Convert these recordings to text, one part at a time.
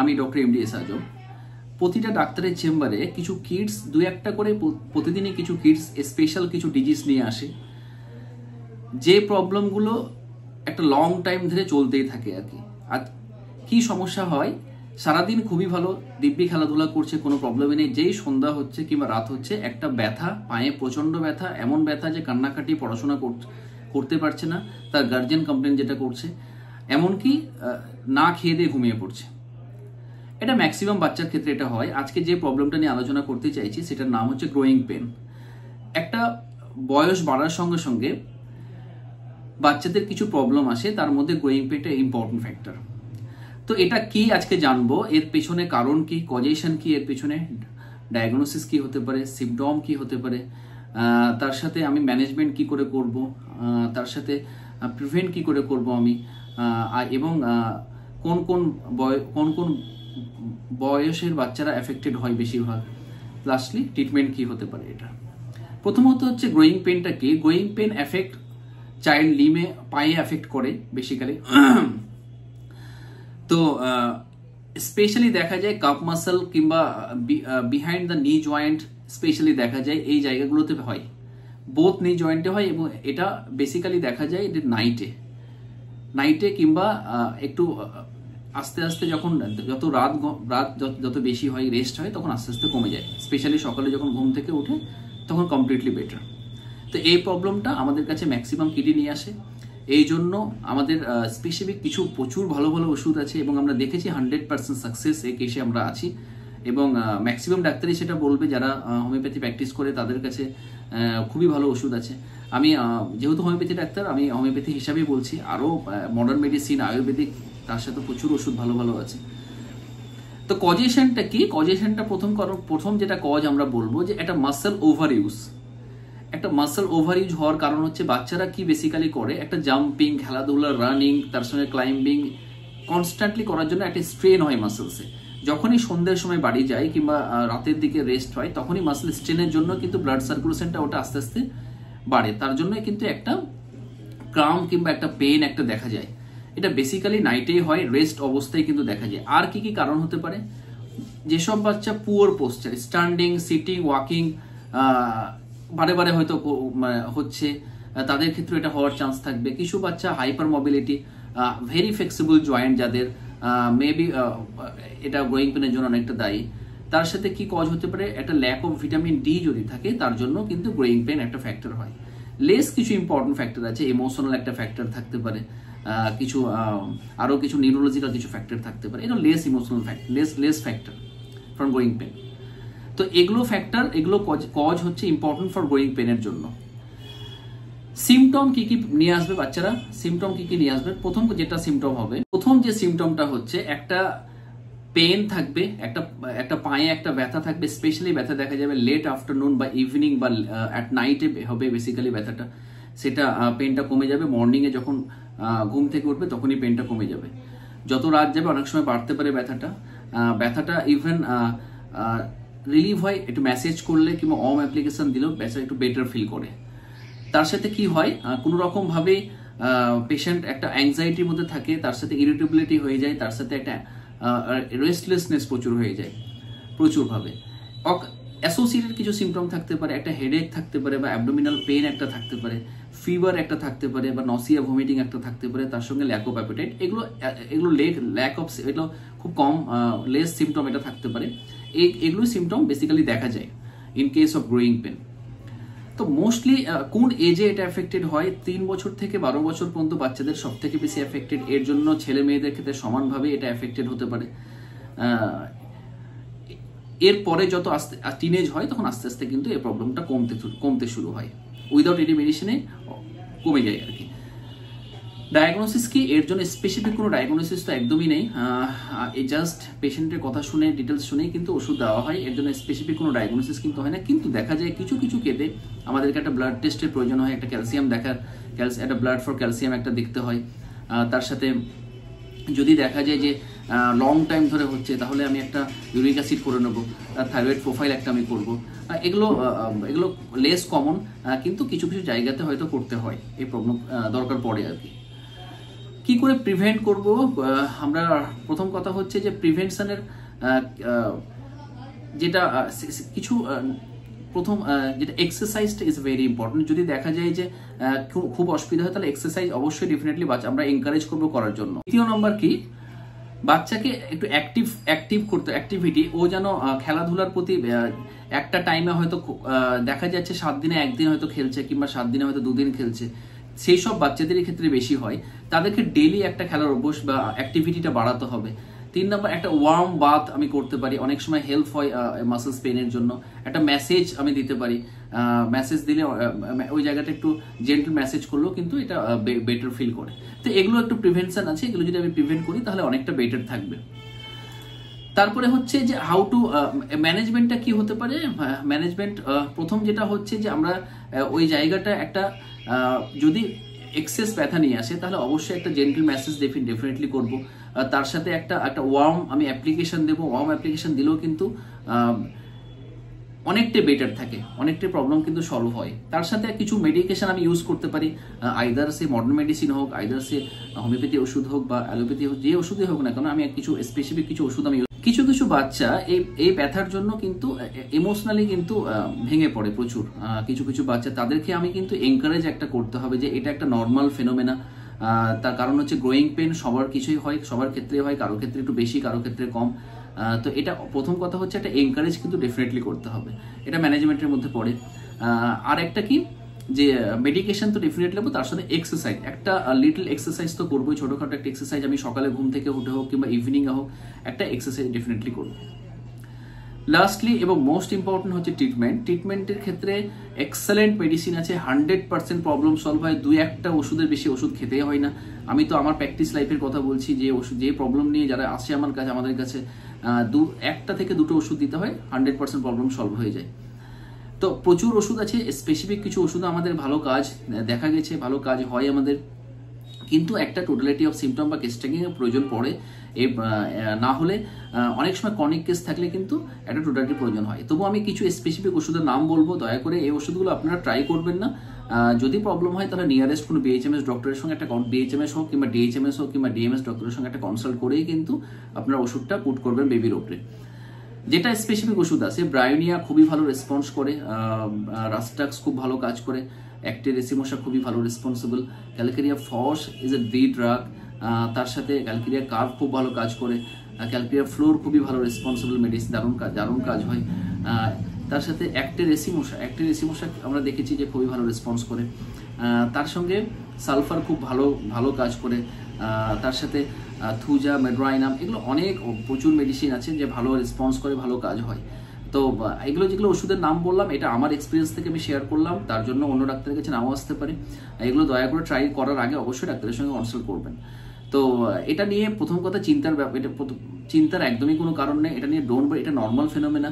আমি doctor MDS আজম। প্রতিটা ডাক্তারের চেম্বারে কিছু কিডস, দু একটা করে প্রতিদিনই কিছু কিডস স্পেশাল কিছু ডিজিজ নিয়ে আসে, যে প্রবলেমগুলো একটা লং টাইম ধরে চলতেই থাকে আর কি। আর কি সমস্যা হয়, সারাদিন খুবই ভালো দিব্যি খেলাধুলা করছে, কোনো প্রবলেমই নেই, যেই সন্ধ্যা হচ্ছে কিংবা রাত হচ্ছে একটা ব্যথা, পায়ে প্রচন্ড ব্যথা, এমন ব্যথা যে কান্নাকাটি, পড়াশোনা করতে পারছে না, তার গার্জিয়ান কমপ্লেন যেটা করছে, এমনকি না খেয়ে দিয়ে ঘুমিয়ে পড়ছে। এটা ম্যাক্সিমাম বাচ্চার ক্ষেত্রে এটা হয়। আজকে যে প্রবলেমটা নিয়ে আলোচনা করতে চাইছি সেটার নাম হচ্ছে গ্রোয়িং পেন। একটা বয়স বাড়ার সঙ্গে সঙ্গে বাচ্চাদের কিছু প্রবলেম আসে, তার মধ্যে গ্রোয়িং পেনটা ইম্পর্টেন্ট ফ্যাক্টর। তো এটা কি আজকে জানবো, এর পেছনে কারণ কি, কজেশন কি, এর পেছনে ডায়াগনোসিস কি হতে পারে, সিমটম কি হতে পারে, তার সাথে আমি ম্যানেজমেন্ট কি করে করব, তার সাথে প্রিভেন্ট কি করে করব আমি, এবং কোন কোন বয়সের বাচ্চারা এফেক্টেড হয় বেশিরভাগ, লাস্টলি ট্রিটমেন্ট কি হতে পারে। এটা প্রথমত হচ্ছে গ্রোয়িং পেনটা কি। গ্রোয়িং পেন এফেক্ট চাইল্ড লিমে, পায়ে এফেক্ট করে বেসিক্যালি। তো স্পেশালি দেখা যায় কাপ মাসল কিংবা বিহাইন্ড দ্য নি জয়েন্ট, স্পেশালি দেখা যায় এই জায়গাগুলোতে হয়, বোথ নি জয়েন্টে হয়, এবং এটা বেসিক্যালি দেখা যায় এটা নাইটে কিংবা একটু আস্তে আস্তে যখন রাত যত বেশি হয়, রেস্ট হয়, তখন আস্তে আস্তে কমে যায়। স্পেশালি সকালে যখন ঘুম থেকে উঠে তখন কমপ্লিটলি বেটার। তো এই প্রবলেমটা আমাদের কাছে ম্যাক্সিমাম কিডনি নিয়ে আসে। এই জন্য আমাদের স্পেসিফিক কিছু প্রচুর ভালো ভালো ওষুধ আছে, এবং আমরা দেখেছি 100% সাকসেস এই কেসে আমরা আছি, এবং ম্যাক্সিমাম ডাক্তারই সেটা বলবে যারা হোমিওপ্যাথি প্র্যাকটিস করে, তাদের কাছে খুবই ভালো ওষুধ আছে। আমি যেহেতু হোমিওপ্যাথি ডাক্তার, আমি হোমিওপ্যাথি হিসাবেই বলছি, আরও মডার্ন মেডিসিন, আয়ুর্বেদিক, তার সাথে প্রচুর ওষুধ ভালো ভালো আছে। তো কজেশনটা কি? কজেশনটা প্রথম যেটা কজ আমরা বলবো যে একটা মাসল ওভার ইউজ। একটা মাসল ওভার ইউজ হওয়ার কারণ হচ্ছে বাচ্চারা কি বেসিক্যালি করে, একটা জাম্পিং, খেলাধুলা, রানিং, তার সঙ্গে ক্লাইম্বিং কনস্ট্যান্টলি করার জন্য একটা স্ট্রেন হয় মাসলসে। যখনই সন্ধ্যের সময় বাড়ি যায় কিংবা রাতের দিকে রেস্ট হয়, তখনই মাসল স্ট্রেনের জন্য কিন্তু ব্লাড সার্কুলেশনটা ওটা আস্তে আস্তে বাড়ে, তার জন্য কিন্তু একটা ক্রাম কিংবা একটা পেন একটা দেখা যায়। এটা বেসিক্যালি নাইটেই হয়, রেস্ট অবস্থায় কিন্তু দেখা যায়। আর কি কি কারণ হতে পারে? যেসব বাচ্চা poor posture, standing, sitting, walking বারে বারে হয়তো হচ্ছে, তাদের ক্ষেত্রে এটা হওয়ার চান্স থাকবে। কিছু বাচ্চা hyper mobility, very flexible joint যাদের, মেবি এটা গ্রোয়িং পেনের জন্য অনেকটা দায়ী। তার সাথে কি কজ হতে পারে, একটা ল্যাক অফ ভিটামিন ডি যদি থাকে, তার জন্য কিন্তু গ্রোয়িং পেন একটা ফ্যাক্টর হয়। লেস কিছু ইম্পর্টেন্ট ফ্যাক্টর আছে, ইমোশনাল একটা ফ্যাক্টর থাকতে পারে, কিছু আরো কিছু নিউরোলজিক্যাল কিছু ফ্যাক্টর থাকতে পারে। এটা less emotional factor, less factor for growing pain. তো এগুলো ফ্যাক্টর, এগুলো কজ হচ্ছে ইম্পর্টেন্ট ফর গ্রোয়িং পেনের জন্য। সিমটম কি কি নিয়ে আসবে বাচ্চারা, সিমটম কি কি নিয়ে আসবে? প্রথম যেটা সিমটম হবে, প্রথম যে সিমটমটা হচ্ছে একটা পেন থাকবে, একটা পায়ে একটা ব্যথা থাকবে। স্পেশালি ব্যথা দেখা যাবে লেট আফটারনুন বা ইভিনিং বা অ্যাট নাইটে হবে বেসিক্যালি ব্যথাটা, সেটা পেনটা কমে যাবে। মর্নিংয়ে যখন ঘুম থেকে উঠবে তখনই পেনটা কমে যাবে। যত রাত যাবে অনেক সময় বাড়তে পারে ব্যথাটা ইভেন রিলিভ হয় একটু ম্যাসেজ করলে কিংবা অ্যাপ্লিকেশন দিলেও বেচারা একটু বেটার ফিল করে। তার সাথে কি হয়, কোনো রকম ভাবে পেশেন্ট একটা অ্যাংজাইটির মধ্যে থাকে, তার সাথে ইরিটেবিলিটি হয়ে যায়, তার সাথে একটা রেস্টলেসনেস প্রচুর হয়ে যায় প্রচুরভাবে। অ্যাসোসিয়েটেড কিছু সিমটম থাকতে পারে, একটা হেডেক থাকতে পারে, বা অ্যাবডোমিনাল পেন একটা থাকতে পারে, ফিভার একটা থাকতে পারে, বা নসিয়া ভমিটিং একটা থাকতে পারে, তার সঙ্গে ল্যাক অফ অ্যাপেটাইট। এগুলো ল্যাক অফ, এগুলো খুব কম, লেস সিমটম এটা থাকতে পারে। এগুলো সিমটম বেসিক্যালি দেখা যায় in case of growing pain. তো মোস্টলি কোন এজে এটা এফেক্টেড হয়? 3 বছর থেকে 12 বছর পর্যন্ত বাচ্চাদের সব থেকে বেশি এফেক্টেড। এর জন্য ছেলে মেয়েদের ক্ষেত্রে সমানভাবে এটা এফেক্টেড হতে পারে। এরপরে যত টিনেজ হয় তখন আস্তে আস্তে কিন্তু এই প্রবলেমটা কমতে শুরু হয়, উইদাউট এনি মেডিসিনে কমে যায় আর কি। ডায়াগনোসিস কি? এর জন্য স্পেসিফিক কোনো ডায়াগনোসিস তো একদমই নেই, এই জাস্ট পেশেন্টের কথা শুনে, ডিটেলস শুনেই কিন্তু ওষুধ দেওয়া হয়। এর জন্য স্পেসিফিক কোনো ডায়াগনোসিস কিন্তু হয় না। কিন্তু দেখা যায় কিছু কিছু কেসে আমাদেরকে একটা ব্লাড টেস্টের প্রয়োজন হয়, একটা ক্যালসিয়াম দেখার, একটা ব্লাড ফর ক্যালসিয়াম একটা দেখতে হয়। তার সাথে যদি দেখা যায় যে লং টাইম ধরে হচ্ছে, তাহলে আমি একটা ইউরিক অ্যাসিড করে নেবো, থাইরয়েড প্রোফাইল একটা আমি করবো। এগুলো লেস কমন, কিন্তু কিছু কিছু জায়গাতে হয়তো করতে হয়, এই প্রবলেম দরকার পড়ে আর কি। কি করে প্রিভেন্ট করব? আমরা প্রথম কথা হচ্ছে যে প্রিভেনশনের যেটা কিছু প্রথম যেটা এক্সারসাইজটা ইজ ভেরি ইম্পর্টেন্ট। যদি দেখা যায় যে খুব অসুবিধা হয় তাহলে এক্সারসাইজ অবশ্যই ডেফিনেটলি আমরা এনকারেজ করবো করার জন্য। দ্বিতীয় নম্বর কি, বাচ্চাকে একটু অ্যাক্টিভ করতে, অ্যাক্টিভিটি ও যেন খেলাধুলার প্রতি একটা টাইমে হয়তো দেখা যাচ্ছে 7 দিনে 1 দিন হয়তো খেলছে কিংবা 7 দিনে হয়তো 2 দিন খেলছে, সেই সব বাচ্চাদের ক্ষেত্রে বেশি হয়। তাদেরকে ডেইলি একটা খেলার অভ্যাস বা অ্যাক্টিভিটিটা বাড়াতে হবে। 3 নম্বর, একটা ওয়ার্ম বাথ আমি করতে পারি, অনেক সময় হেল্প হয় মাসেলস পেনের জন্য। একটা মেসেজ আমি দিতে পারি, মেসেজ দিলে ওই জায়গাটা একটু জেন্টল মেসেজ করলেও কিন্তু এটা বেটার ফিল করে। তো এগুলো একটু প্রিভেনশন আছে, এগুলো যদি আমি প্রিভেন্ট করি তাহলে অনেকটা বেটার থাকবে। তারপরে হচ্ছে যে হাউ টু ম্যানেজমেন্টটা কি হতে পারে। ম্যানেজমেন্ট প্রথম যেটা হচ্ছে যে আমরা ওই জায়গাটা একটা যদি এক্সেস ব্যথা নিয়ে আসে তাহলে অবশ্যই একটা জেন্টল মেসেজ ডেফিনেটলি করব। তার সাথে একটা ওয়ার্ম আমি অ্যাপ্লিকেশন দেবো। ওয়ার্ম অ্যাপ্লিকেশন দিলেও কিন্তু অনেকটাই বেটার থাকে, অনেকটাই প্রবলেম কিন্তু সলভ হয়। তার সাথে কিছু মেডিকেশন আমি ইউজ করতে পারি, আইদার সে মডার্ন মেডিসিন হোক, আইদার সে হোমিওপ্যাথি ওষুধ হোক বা অ্যালোপ্যাথি হোক, যে ওষুধই হোক না কেন আমি কিছু স্পেসিফিক কিছু ওষুধ আমি কিছু বাচ্চা এই ব্যথার জন্য কিন্তু ইমোশনালি কিন্তু ভেঙে পড়ে প্রচুর। কিছু বাচ্চা, তাদেরকে আমি কিন্তু এনকারেজ একটা করতে হবে যে এটা একটা নর্মাল ফেনোমেনা। তার কারণ হচ্ছে গ্রোয়িং পেন সবার কিছুই হয়, সবার ক্ষেত্রে হয়, কারো ক্ষেত্রে একটু বেশি, কারো ক্ষেত্রে কম। তো এটা প্রথম কথা হচ্ছে একটা এনকারেজ কিন্তু ডেফিনেটলি করতে হবে, এটা ম্যানেজমেন্টের মধ্যে পড়ে। আর একটা কি যে মেডিকেশন তো ডেফিনেটলি নেবো, তার সাথে এক্সারসাইজ, একটা লিটল এক্সারসাইজ তো করবোই, ছোটখাটো একটা এক্সারসাইজ আমি সকালে ঘুম থেকে উঠে হোক কিংবা ইভিনিংয়ে হোক একটা এক্সারসাইজ ডেফিনেটলি করবো। লাস্টলি এবং মোস্ট ইম্পর্টেন্ট হচ্ছে ট্রিটমেন্টের ক্ষেত্রে এক্সেলেন্ট মেডিসিন আছে, 100% প্রবলেম সলভ হয়। 2-1টা ওষুধের বেশি ওষুধ খেতেই হয় না। আমি তো আমার প্র্যাকটিস লাইফের কথা বলছি, যে প্রবলেম নিয়ে যারা আসে আমাদের কাছে 1টা থেকে 2টো ওষুধ দিতে হয়, 100% প্রবলেম সলভ হয়ে যায়। তো প্রচুর ওষুধ আছে, স্পেসিফিক কিছু ওষুধ আমাদের ভালো কাজ দেখা গেছে, ভালো কাজ হয় আমাদের, কিন্তু একটা টোটালিটি অফ সিমটম বা কেস ট্র্যাকিং এর প্রয়োজন পড়ে। না হলে অনেক সময় ক্রনিক কেস থাকলে কিন্তু একটা টোটালিটি প্রয়োজন হয়। তবু আমি কিছু স্পেসিফিক ওষুধের নাম বলবো, দয়া করে এই ওষুধগুলো আপনারা ট্রাই করবেন না। যদি প্রবলেম হয় তাহলে নিয়ারেস্ট কোনো বিএইচএমএস ডক্টরের সঙ্গে একটা বিএইচএমএস হোক কিংবা ডিএইচএমএস হোক কিংবা ডিএমএস ডক্টরের সঙ্গে একটা কনসাল্ট করেই কিন্তু আপনারা ওষুধটা পুট করবেন বেবির ওপরে। যেটা স্পেসিফিক ওষুধ আছে, ব্রায়োনিয়া খুবই ভালো রেসপন্স করে, রাস্টাক্স খুব ভালো কাজ করে, অ্যাক্টেরেসিমোসা খুবই ভালো responsible, calcarea FOSS is A D drug, তার সাথে ক্যালকেরিয়া কার্ভ খুব ভালো কাজ করে, ক্যালকেরিয়া ফ্লোর খুবই ভালো রেসপন্সিবল মেডিসিন, দারুণ কাজ হয়। তার সাথে অ্যাক্টেরেসিমোসা আমরা দেখেছি যে খুবই ভালো রেসপন্স করে। তার সঙ্গে সালফার খুব ভালো কাজ করে। তার সাথে থুজা, মেড্রাইনাম, এগুলো প্রচুর মেডিসিন আছে যে ভালো রেসপন্স করে, ভালো কাজ হয়। তো এগুলো যেগুলো ওষুধের নাম বললাম এটা আমার এক্সপিরিয়েন্স থেকে আমি শেয়ার করলাম, তার জন্য অন্য ডাক্তারের কাছে নাও আসতে পারে। এগুলো দয়া করে ট্রাই করার আগে অবশ্যই ডাক্তারের সঙ্গে কনসাল্ট করবেন। তো এটা নিয়ে প্রথম কথা চিন্তার একদমই কোনো কারণ নেই, এটা নিয়ে ডোন্ট ওয়ারি, এটা নর্মাল ফেনোমেনা।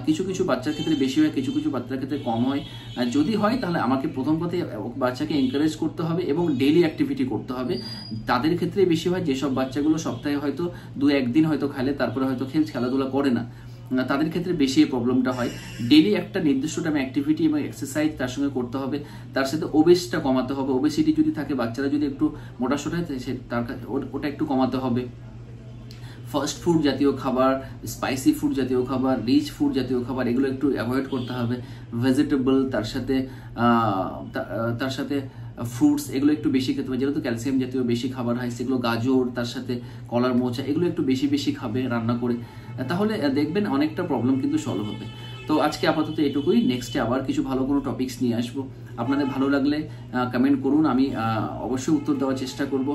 কিছু বাচ্চার ক্ষেত্রে বেশি হয়, কিছু বাচ্চার ক্ষেত্রে কম হয়। যদি হয় তাহলে আমাকে প্রথম কথায় বাচ্চাকে এনকারেজ করতে হবে এবং ডেইলি অ্যাক্টিভিটি করতে হবে। তাদের ক্ষেত্রে বেশি হয় যেসব বাচ্চাগুলো সপ্তাহে হয়তো 2-1 দিন হয়তো খেলে, তারপরে হয়তো খেলাধুলা করে না, তাদের ক্ষেত্রে বেশি এই প্রবলেমটা হয়। ডেইলি একটা নির্দিষ্ট টাইমে অ্যাক্টিভিটি এবং এক্সারসাইজ তার সঙ্গে করতে হবে। তার সাথে ওবেসটা কমাতে হবে, ওবেসিটি যদি থাকে, বাচ্চারা যদি একটু মোটাসোটা ওটা একটু কমাতে হবে। ফাস্ট ফুড জাতীয় খাবার, স্পাইসি ফুড জাতীয় খাবার, রিচ ফুড জাতীয় খাবার এগুলো একটু অ্যাভয়েড করতে হবে। ভেজিটেবল তার সাথে ফ্রুটস এগুলো একটু বেশি খেতে হবে, যেহেতু ক্যালসিয়াম জাতীয় বেশি খাবার হয় সেগুলো, গাজর, তার সাথে কলার মোচা এগুলো একটু বেশি খাবে রান্না করে, তাহলে দেখবেন অনেকটা প্রবলেম কিন্তু সলভ হবে। তো আজকে আপাতত এটুকুই, নেক্সটে আবার কিছু ভালো কোনো টপিকস নিয়ে আসবো। আপনাদের ভালো লাগলে কমেন্ট করুন, আমি অবশ্যই উত্তর দেওয়ার চেষ্টা করব।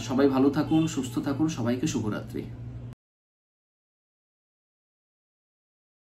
সবাই ভালো থাকুন, সুস্থ থাকুন, সবাইকে শুভরাত্রি।